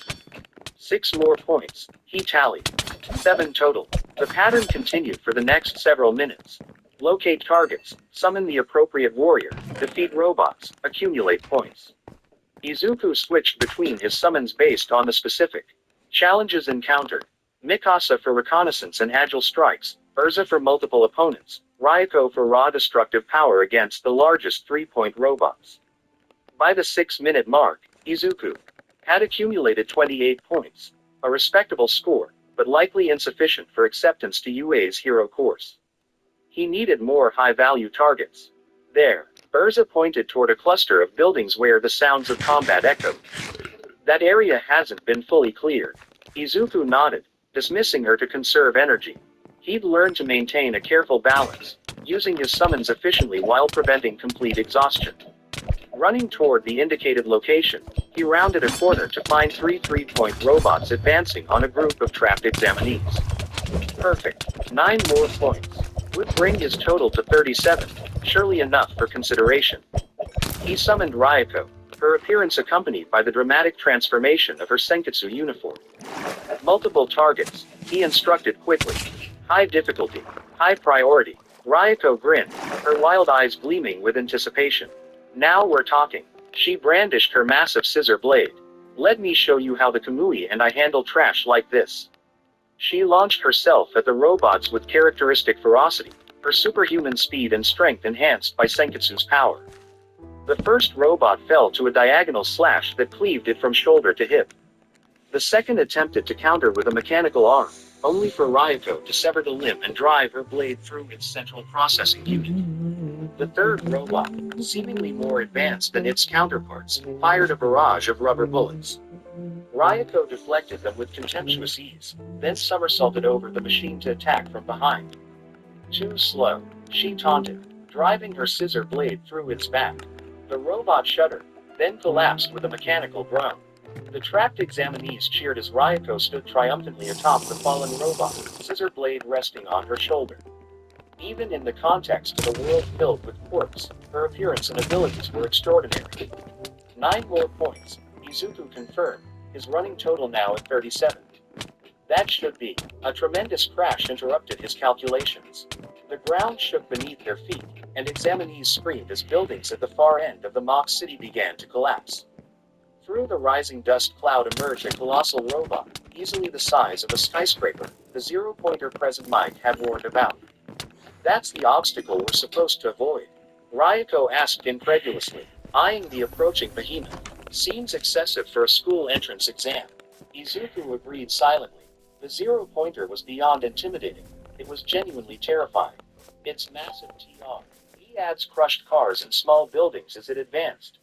6 more points, he tallied. 7 total. The pattern continued for the next several minutes. Locate targets, summon the appropriate warrior, defeat robots, accumulate points. Izuku switched between his summons based on the specific challenges encountered. Mikasa for reconnaissance and agile strikes, Urza for multiple opponents, Ryuko for raw destructive power against the largest 3-point robots. By the 6-minute mark, Izuku had accumulated 28 points, a respectable score, but likely insufficient for acceptance to UA's hero course. He needed more high-value targets. There, Urza pointed toward a cluster of buildings where the sounds of combat echoed. That area hasn't been fully cleared. Izuku nodded, dismissing her to conserve energy. He'd learned to maintain a careful balance, using his summons efficiently while preventing complete exhaustion. Running toward the indicated location, he rounded a corner to find 3 3-point robots advancing on a group of trapped examinees. Perfect. 9 more points. would bring his total to 37, surely enough for consideration. He summoned Ryoko, her appearance accompanied by the dramatic transformation of her Senketsu uniform. Multiple targets, he instructed quickly. High difficulty, high priority. Ryoko grinned, her wild eyes gleaming with anticipation. Now we're talking. She brandished her massive scissor blade. Let me show you how the Kamui and I handle trash like this. She launched herself at the robots with characteristic ferocity, her superhuman speed and strength enhanced by Senketsu's power. The first robot fell to a diagonal slash that cleaved it from shoulder to hip. The second attempted to counter with a mechanical arm, only for Ryoko to sever the limb and drive her blade through its central processing unit. The third robot, seemingly more advanced than its counterparts, fired a barrage of rubber bullets. Ryoko deflected them with contemptuous ease, then somersaulted over the machine to attack from behind. Too slow, she taunted, driving her scissor blade through its back. The robot shuddered, then collapsed with a mechanical groan. The trapped examinees cheered as Ryoko stood triumphantly atop the fallen robot, scissor blade resting on her shoulder. Even in the context of a world filled with quirks, her appearance and abilities were extraordinary. 9 more points, Izuku confirmed, his running total now at 37. That should be. A tremendous crash interrupted his calculations. The ground shook beneath their feet, and examinees screamed as buildings at the far end of the mock city began to collapse. Through the rising dust cloud emerged a colossal robot, easily the size of a skyscraper, the zero-pointer President Mike had warned about. That's the obstacle we're supposed to avoid? Ryoko asked incredulously, eyeing the approaching behemoth. Seems excessive for a school entrance exam. Izuku agreed silently. The zero-pointer was beyond intimidating. It was genuinely terrifying. Its massive TR. He adds crushed cars and small buildings as it advanced.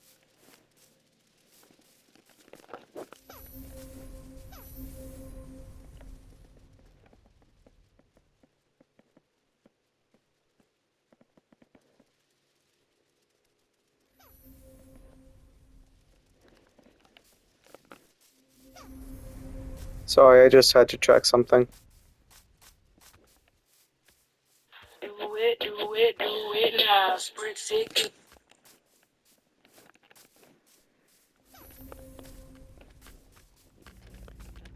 Sorry, I just had to check something. Do it now. Sprint sick.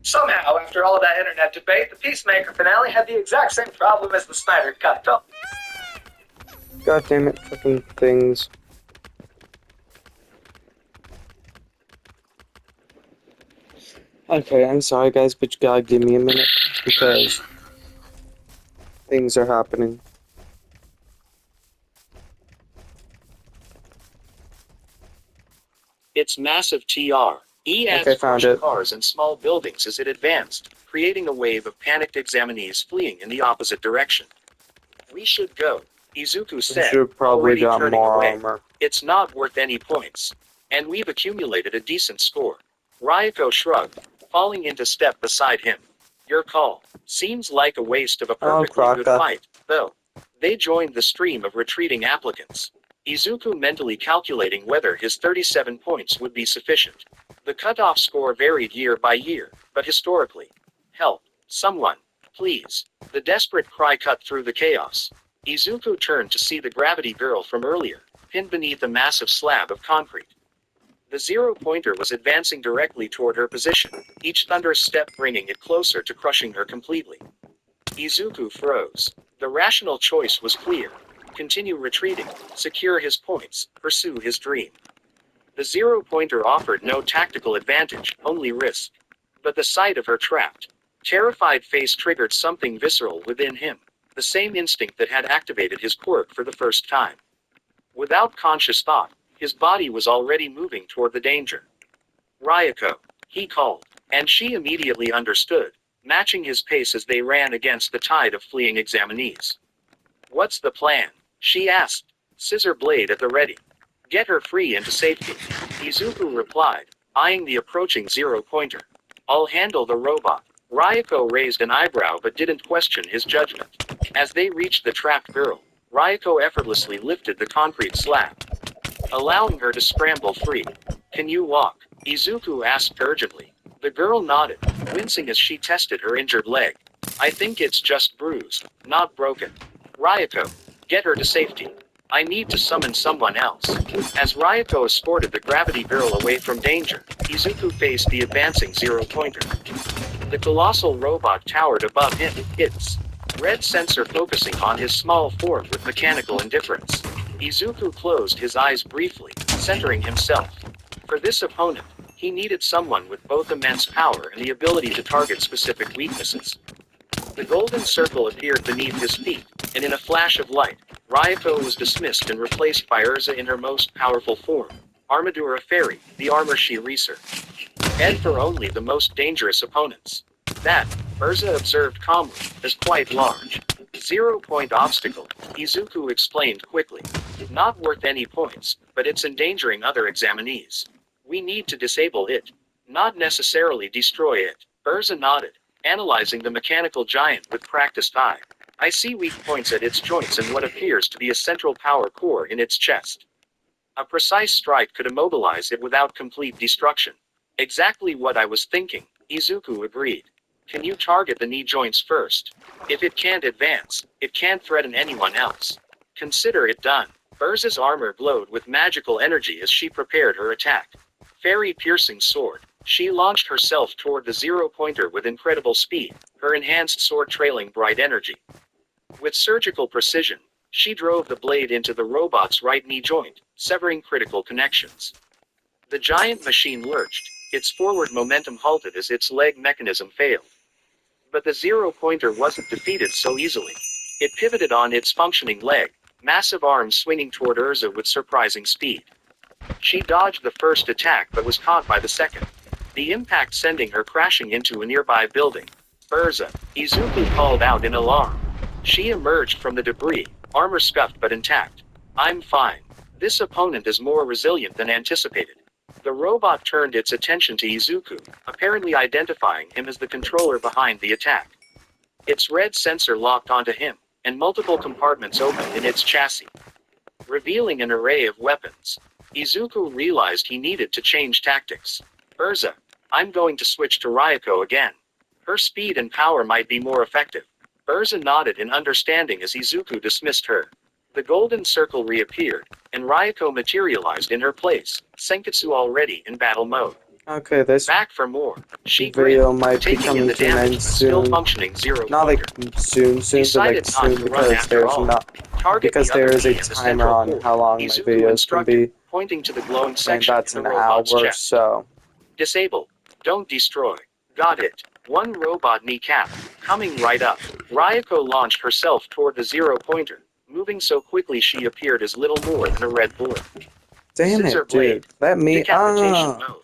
Somehow, after all that internet debate, the Peacemaker finale had the exact same problem as the Snyder Cut. God damn it, fucking things. Okay, I'm sorry guys, but you gotta give me a minute, because things are happening. Its massive TR. Adds Okay, found crushed it. cars and small buildings as it advanced, creating a wave of panicked examinees fleeing in the opposite direction. We should go, Izuku We said, should probably already got turning more away. armor. It's not worth any points. And we've accumulated a decent score. Ryoko shrugged, falling into step beside him. Your call. Seems like a waste of a perfectly good Kraka. fight, though. They joined the stream of retreating applicants. Izuku mentally calculating whether his 37 points would be sufficient. The cutoff score varied year by year, but historically. Help. Someone. Please. The desperate cry cut through the chaos. Izuku turned to see the gravity girl from earlier, pinned beneath a massive slab of concrete. The zero-pointer was advancing directly toward her position, each thunderous step bringing it closer to crushing her completely. Izuku froze. The rational choice was clear. Continue retreating, secure his points, pursue his dream. The zero-pointer offered no tactical advantage, only risk. But the sight of her trapped, terrified face triggered something visceral within him, the same instinct that had activated his quirk for the first time. Without conscious thought, his body was already moving toward the danger. Ryoko, he called, and she immediately understood, matching his pace as they ran against the tide of fleeing examinees. What's the plan? She asked, scissor blade at the ready. Get her free into safety. Izuku replied, eyeing the approaching zero-pointer. I'll handle the robot. Ryoko raised an eyebrow but didn't question his judgment. As they reached the trapped girl, Ryoko effortlessly lifted the concrete slab, allowing her to scramble free. Can you walk? Izuku asked urgently. The girl nodded, wincing as she tested her injured leg. I think it's just bruised, not broken. Ryako, get her to safety. I need to summon someone else. As Ryako escorted the gravity girl away from danger, Izuku faced the advancing zero-pointer. The colossal robot towered above him, its red sensor focusing on his small form with mechanical indifference. Izuku closed his eyes briefly, centering himself. For this opponent, he needed someone with both immense power and the ability to target specific weaknesses. The golden circle appeared beneath his feet, and in a flash of light, Ryako was dismissed and replaced by Urza in her most powerful form, Armadura Fairy, the armor she researched. And for only the most dangerous opponents. That, Urza observed calmly, is quite large. 0-point obstacle, Izuku explained quickly. Not worth any points, but it's endangering other examinees. We need to disable it. Not necessarily destroy it. Urza nodded, analyzing the mechanical giant with practiced eye. I see weak points at its joints and what appears to be a central power core in its chest. A precise strike could immobilize it without complete destruction. Exactly what I was thinking, Izuku agreed. Can you target the knee joints first? If it can't advance, it can't threaten anyone else. Consider it done. Urza's armor glowed with magical energy as she prepared her attack. Fairy piercing sword. She launched herself toward the zero-pointer with incredible speed, her enhanced sword trailing bright energy. With surgical precision, she drove the blade into the robot's right knee joint, severing critical connections. The giant machine lurched, its forward momentum halted as its leg mechanism failed. But the zero-pointer wasn't defeated so easily. It pivoted on its functioning leg, massive arms swinging toward Urza with surprising speed. She dodged the first attack but was caught by the second, the impact sending her crashing into a nearby building. Urza, Izuku called out in alarm. She emerged from the debris, armor scuffed but intact. I'm fine. This opponent is more resilient than anticipated. The robot turned its attention to Izuku, apparently identifying him as the controller behind the attack. Its red sensor locked onto him, and multiple compartments opened in its chassis, revealing an array of weapons. Izuku realized he needed to change tactics. Urza, I'm going to switch to Ryako again. Her speed and power might be more effective. Urza nodded in understanding as Izuku dismissed her. The golden circle reappeared, and Ryako materialized in her place, Senketsu already in battle mode. Okay, this Back for more. She video grinned, might be taking in coming the to an damage end but still soon. functioning zero Not like pointer. soon, but like Decided not soon to run because after there's all. not Target because the other there is a knee and the timer central on core, how long my Izuku videos can instructed, be, pointing to the glowing and section that's in the an robot's hour, chest. so Disable. Don't destroy. Got it. One robot kneecap. Coming right up. Ryako launched herself toward the zero-pointer, moving so quickly she appeared as little more than a red bullet. damn Scissor it, blade. dude. Let me Decapitation mode.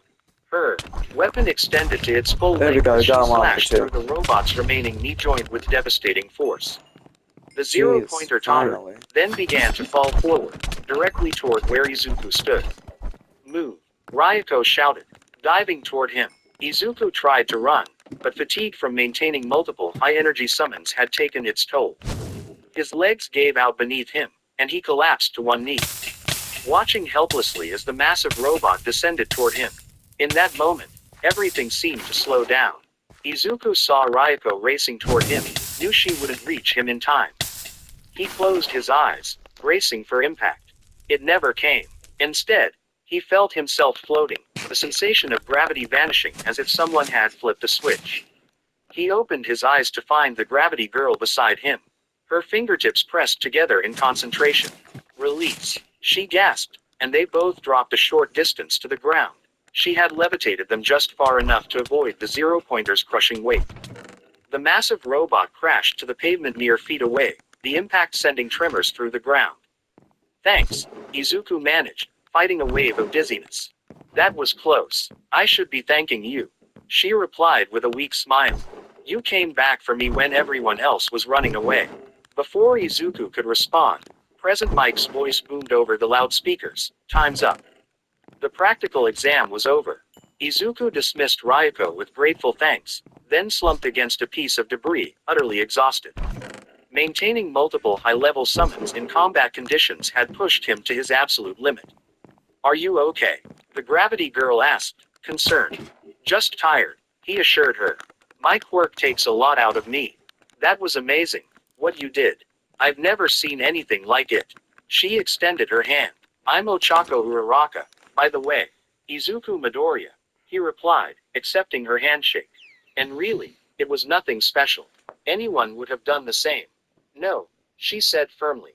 Her weapon extended to its full There we length go, as she got one for slashed two. through the robot's remaining knee joint with devastating force. The Jeez, zero-pointer tottered, finally. then began to fall forward, directly toward where Izuku stood. Move. Ryako shouted, diving toward him. Izuku tried to run, but fatigue from maintaining multiple high-energy summons had taken its toll. His legs gave out beneath him, and he collapsed to one knee, watching helplessly as the massive robot descended toward him. In that moment, everything seemed to slow down. Izuku saw Ryako racing toward him, knew she wouldn't reach him in time. He closed his eyes, bracing for impact. It never came. Instead, he felt himself floating, the sensation of gravity vanishing as if someone had flipped a switch. He opened his eyes to find the gravity girl beside him. Her fingertips pressed together in concentration. Release. She gasped, and they both dropped a short distance to the ground. She had levitated them just far enough to avoid the zero-pointer's crushing weight. The massive robot crashed to the pavement mere feet away, the impact sending tremors through the ground. Thanks, Izuku managed, fighting a wave of dizziness. That was close. I should be thanking you. She replied with a weak smile. You came back for me when everyone else was running away. Before Izuku could respond, President Mike's voice boomed over the loudspeakers. Time's up. The practical exam was over. Izuku dismissed Ryako with grateful thanks, then slumped against a piece of debris, utterly exhausted. Maintaining multiple high-level summons in combat conditions had pushed him to his absolute limit. Are you okay? The gravity girl asked, concerned. Just tired, he assured her. My quirk takes a lot out of me. That was amazing, what you did. I've never seen anything like it. She extended her hand. I'm Ochako Uraraka, by the way. Izuku Midoriya, he replied, accepting her handshake. And really, it was nothing special. Anyone would have done the same. No, she said firmly.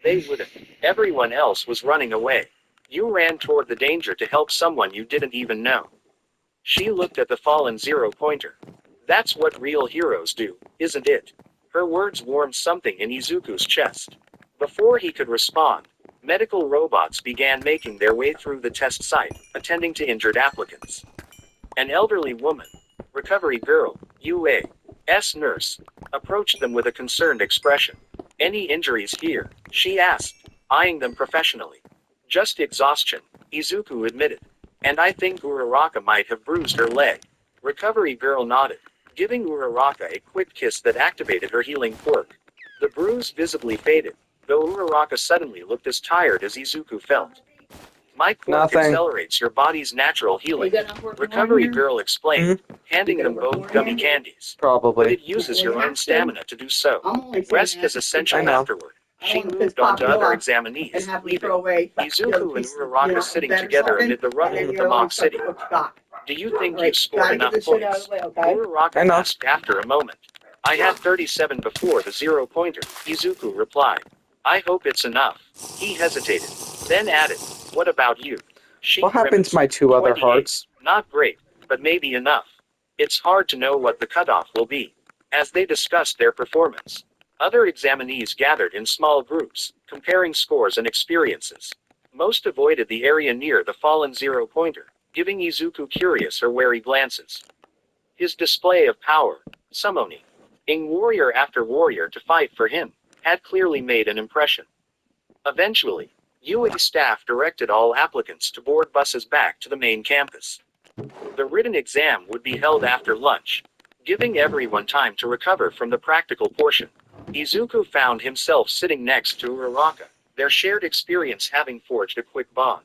They wouldn't. Everyone else was running away. You ran toward the danger to help someone you didn't even know. She looked at the fallen zero-pointer. That's what real heroes do, isn't it? Her words warmed something in Izuku's chest. Before he could respond, medical robots began making their way through the test site, attending to injured applicants. An elderly woman, recovery girl, UA's nurse, approached them with a concerned expression. Any injuries here? She asked, eyeing them professionally. Just exhaustion, Izuku admitted. And I think Uraraka might have bruised her leg. Recovery girl nodded, giving Uraraka a quick kiss that activated her healing quirk. The bruise visibly faded, though Uraraka suddenly looked as tired as Izuku felt. My quirk Nothing. accelerates your body's natural healing. Recovery girl explained, handing them both gummy candies. But Probably. it uses your own stamina to do so. Rest is essential I know. afterward. She moved on to other examinees, leaving Izuku and Uraraka sitting together amid the rubble of the mock city. Do you think you've scored enough points? Uraraka I know. asked after a moment. I had 37 before the zero-pointer, Izuku replied. I hope it's enough. He hesitated, then added, what about you? She What happened grimaced. to my two other 28. hearts? Not great, but maybe enough. It's hard to know what the cutoff will be. As they discussed their performance, other examinees gathered in small groups, comparing scores and experiences. Most avoided the area near the fallen zero-pointer, giving Izuku curious or wary glances. His display of power, summoning warrior after warrior to fight for him, had clearly made an impression. Eventually, UA staff directed all applicants to board buses back to the main campus. The written exam would be held after lunch, giving everyone time to recover from the practical portion. Izuku found himself sitting next to Uraraka, their shared experience having forged a quick bond.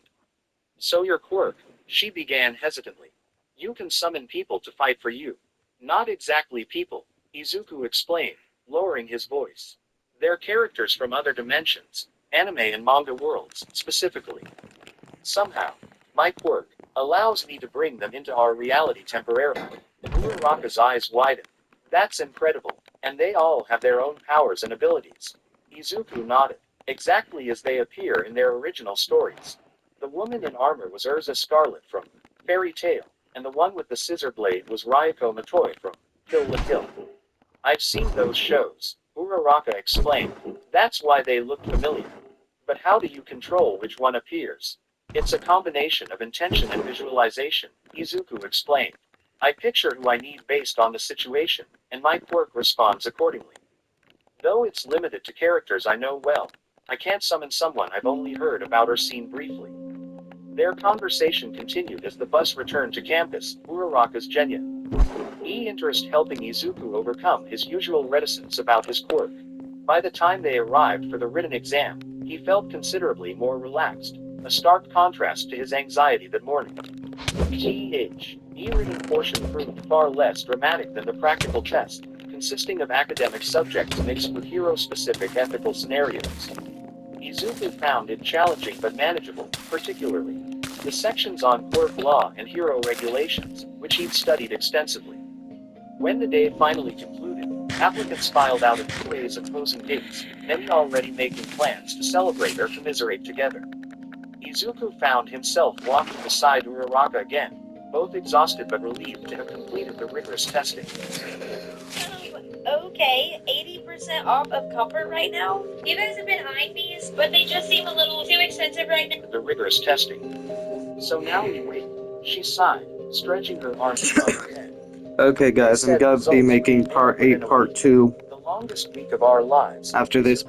So your quirk, she began hesitantly. You can summon people to fight for you. Not exactly people, Izuku explained, lowering his voice. They're characters from other dimensions, anime and manga worlds, specifically. Somehow, my quirk allows me to bring them into our reality temporarily. Uraraka's eyes widened. That's incredible, and they all have their own powers and abilities. Izuku nodded, exactly as they appear in their original stories. The woman in armor was Urza Scarlet from Fairy Tail, and the one with the scissor blade was Ryuko Matoi from Kill la Kill. I've seen those shows, Uraraka explained. That's why they look familiar. But how do you control which one appears? It's a combination of intention and visualization, Izuku explained. I picture who I need based on the situation, and my quirk responds accordingly. Though it's limited to characters I know well, I can't summon someone I've only heard about or seen briefly. Their conversation continued as the bus returned to campus, Uraraka's Genya. Interest helping Izuku overcome his usual reticence about his quirk. By the time they arrived for the written exam, he felt considerably more relaxed, a stark contrast to his anxiety that morning. The written portion proved far less dramatic than the practical test, consisting of academic subjects mixed with hero-specific ethical scenarios. Izuku found it challenging but manageable, particularly the sections on quirk law and hero regulations, which he'd studied extensively. When the day finally concluded, applicants filed out of UA's opposing gates, many already making plans to celebrate or commiserate together. Izuku found himself walking beside Uraraka again, both exhausted but relieved to have completed the rigorous testing. Okay, 80% off of comfort right now? You guys have been high fees, but they just seem a little too expensive right now. The rigorous testing. So now we wait. She sighed, stretching her arms above her head. Okay, guys, I'm gonna be making part 8, part 2 The longest week of our lives. after this.